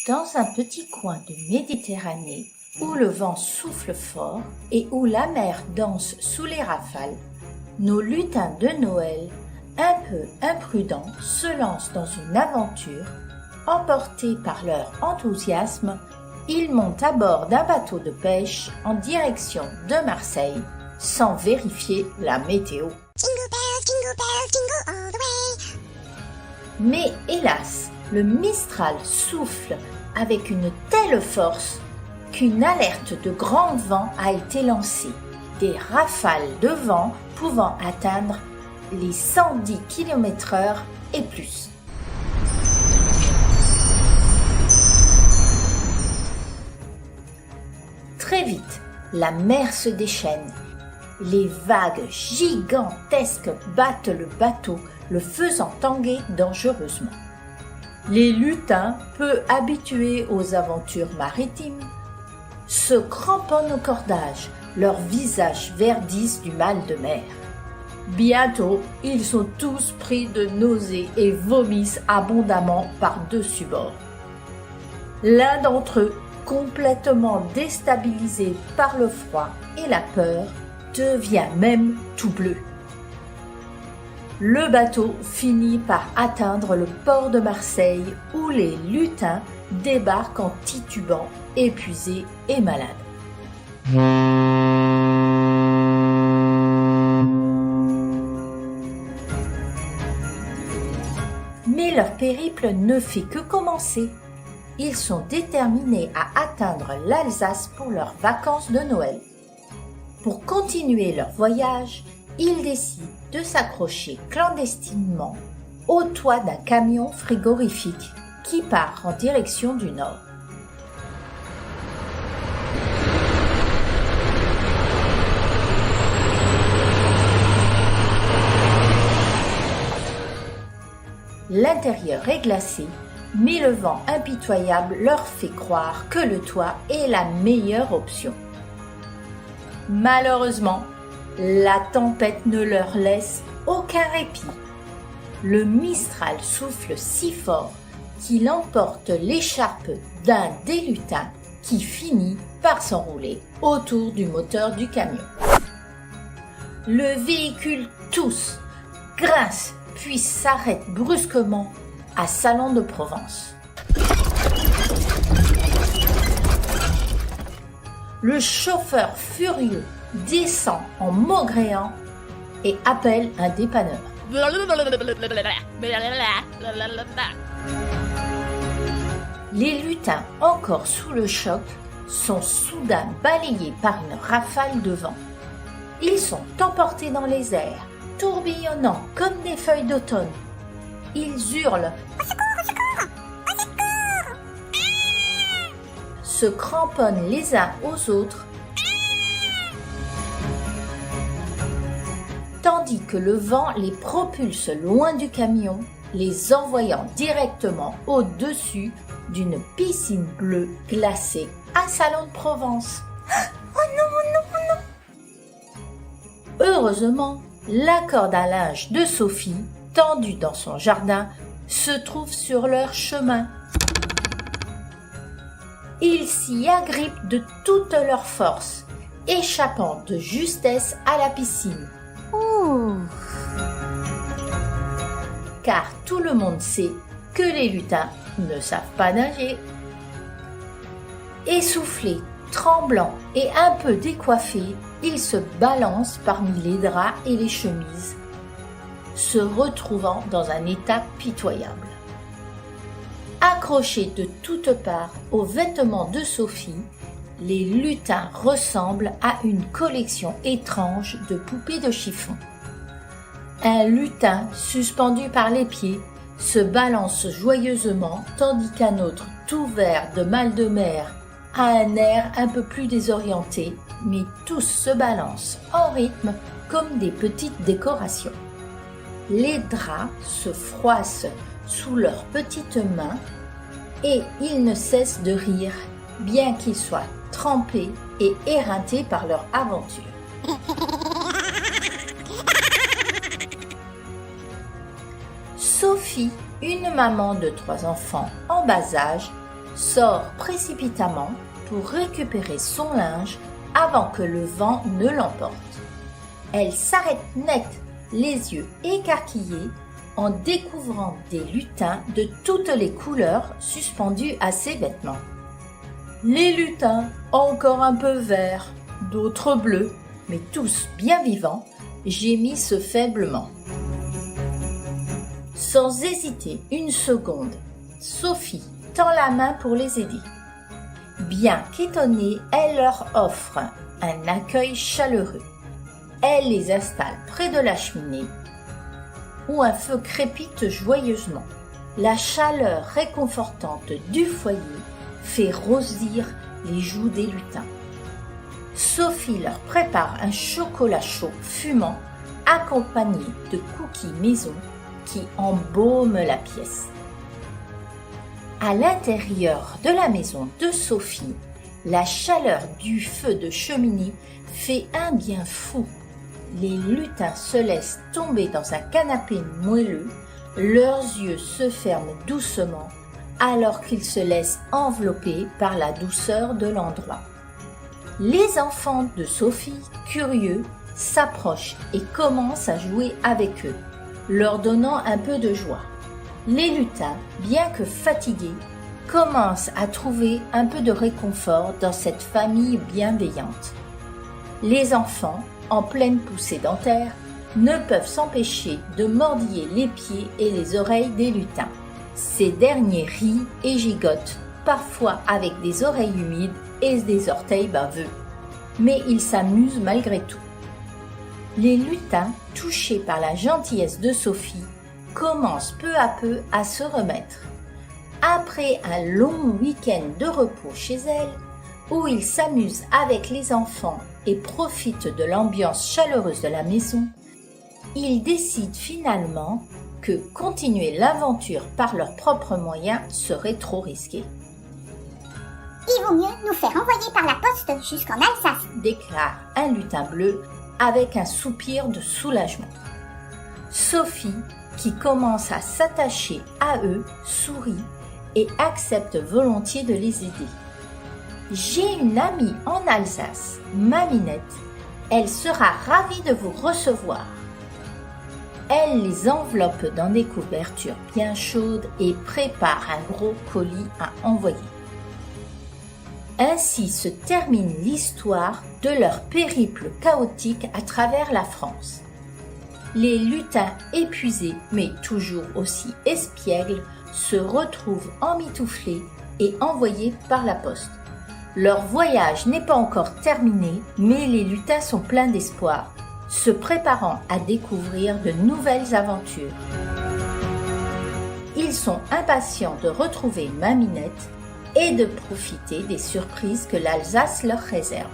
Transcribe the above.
Dans un petit coin de Méditerranée, où le vent souffle fort et où la mer danse sous les rafales, nos lutins de Noël, un peu imprudents, se lancent dans une aventure. Emportés par leur enthousiasme, ils montent à bord d'un bateau de pêche en direction de Marseille, sans vérifier la météo. Jingle bells, jingle all the way. Mais hélas, le Mistral souffle avec une telle force qu'une alerte de grand vent a été lancée, des rafales de vent pouvant atteindre les 110 km/h et plus. Très vite, la mer se déchaîne. Les vagues gigantesques battent le bateau, le faisant tanguer dangereusement. Les lutins, peu habitués aux aventures maritimes, se cramponnent au cordage, leurs visages verdissent du mal de mer. Bientôt, ils sont tous pris de nausées et vomissent abondamment par-dessus bord. L'un d'entre eux, complètement déstabilisé par le froid et la peur, devient même tout bleu. Le bateau finit par atteindre le port de Marseille où les lutins débarquent en titubant, épuisés et malades. Mais leur périple ne fait que commencer. Ils sont déterminés à atteindre l'Alsace pour leurs vacances de Noël. Pour continuer leur voyage, ils décident de s'accrocher clandestinement au toit d'un camion frigorifique qui part en direction du nord. L'intérieur est glacé, mais le vent impitoyable leur fait croire que le toit est la meilleure option. Malheureusement, la tempête ne leur laisse aucun répit. Le Mistral souffle si fort qu'il emporte l'écharpe d'un des lutins qui finit par s'enrouler autour du moteur du camion. Le véhicule tousse, grince, puis s'arrête brusquement à Salon de Provence. Le chauffeur furieux descend en maugréant et appelle un dépanneur. Les lutins, encore sous le choc, sont soudain balayés par une rafale de vent. Ils sont emportés dans les airs, tourbillonnant comme des feuilles d'automne. Ils hurlent « Au secours, au secours, au secours !» se cramponnent les uns aux autres, tandis que le vent les propulse loin du camion, les envoyant directement au-dessus d'une piscine bleue glacée à Salon de Provence. Oh non, non, non. Heureusement, la corde à linge de Sophie, tendue dans son jardin, se trouve sur leur chemin. Ils s'y agrippent de toute leur force, échappant de justesse à la piscine. Ouh. Car tout le monde sait que les lutins ne savent pas nager. Essoufflés, tremblants et un peu décoiffés, ils se balancent parmi les draps et les chemises, se retrouvant dans un état pitoyable. Accrochés de toutes parts aux vêtements de Sophie, les lutins ressemblent à une collection étrange de poupées de chiffon. Un lutin suspendu par les pieds se balance joyeusement, tandis qu'un autre, tout vert de mal de mer, a un air un peu plus désorienté, mais tous se balancent en rythme comme des petites décorations. Les draps se froissent sous leurs petites mains et ils ne cessent de rire, bien qu'ils soient trempés et éreintés par leur aventure. Sophie, une maman de 3 enfants en bas âge, sort précipitamment pour récupérer son linge avant que le vent ne l'emporte. Elle s'arrête net, les yeux écarquillés, en découvrant des lutins de toutes les couleurs suspendus à ses vêtements. Les lutins, encore un peu verts, d'autres bleus, mais tous bien vivants, gémissent faiblement. Sans hésiter une seconde, Sophie tend la main pour les aider. Bien qu'étonnée, elle leur offre un accueil chaleureux. Elle les installe près de la cheminée, où un feu crépite joyeusement. La chaleur réconfortante du foyer fait rosir les joues des lutins. Sophie leur prépare un chocolat chaud fumant, accompagné de cookies maison qui embaument la pièce. À l'intérieur de la maison de Sophie, la chaleur du feu de cheminée fait un bien fou. Les lutins se laissent tomber dans un canapé moelleux, leurs yeux se ferment doucement alors qu'ils se laissent envelopper par la douceur de l'endroit. Les enfants de Sophie, curieux, s'approchent et commencent à jouer avec eux, leur donnant un peu de joie. Les lutins, bien que fatigués, commencent à trouver un peu de réconfort dans cette famille bienveillante. Les enfants, en pleine poussée dentaire, ne peuvent s'empêcher de mordiller les pieds et les oreilles des lutins. Ces derniers rient et gigotent, parfois avec des oreilles humides et des orteils baveux. Mais ils s'amusent malgré tout. Les lutins, touchés par la gentillesse de Sophie, commencent peu à peu à se remettre. Après un long week-end de repos chez elle, où ils s'amusent avec les enfants et profitent de l'ambiance chaleureuse de la maison, ils décident finalement que continuer l'aventure par leurs propres moyens serait trop risqué. Il vaut mieux nous faire envoyer par la poste jusqu'en Alsace, Déclare un lutin bleu avec un soupir de soulagement. Sophie, qui commence à s'attacher à eux, sourit et accepte volontiers de les aider. J'ai une amie en Alsace, Maminette. Elle sera ravie de vous recevoir. Elle les enveloppe dans des couvertures bien chaudes et prépare un gros colis à envoyer. Ainsi se termine l'histoire de leur périple chaotique à travers la France. Les lutins épuisés, mais toujours aussi espiègles, se retrouvent emmitouflés et envoyés par la poste. Leur voyage n'est pas encore terminé, mais les lutins sont pleins d'espoir, se préparant à découvrir de nouvelles aventures. Ils sont impatients de retrouver Maminette et de profiter des surprises que l'Alsace leur réserve.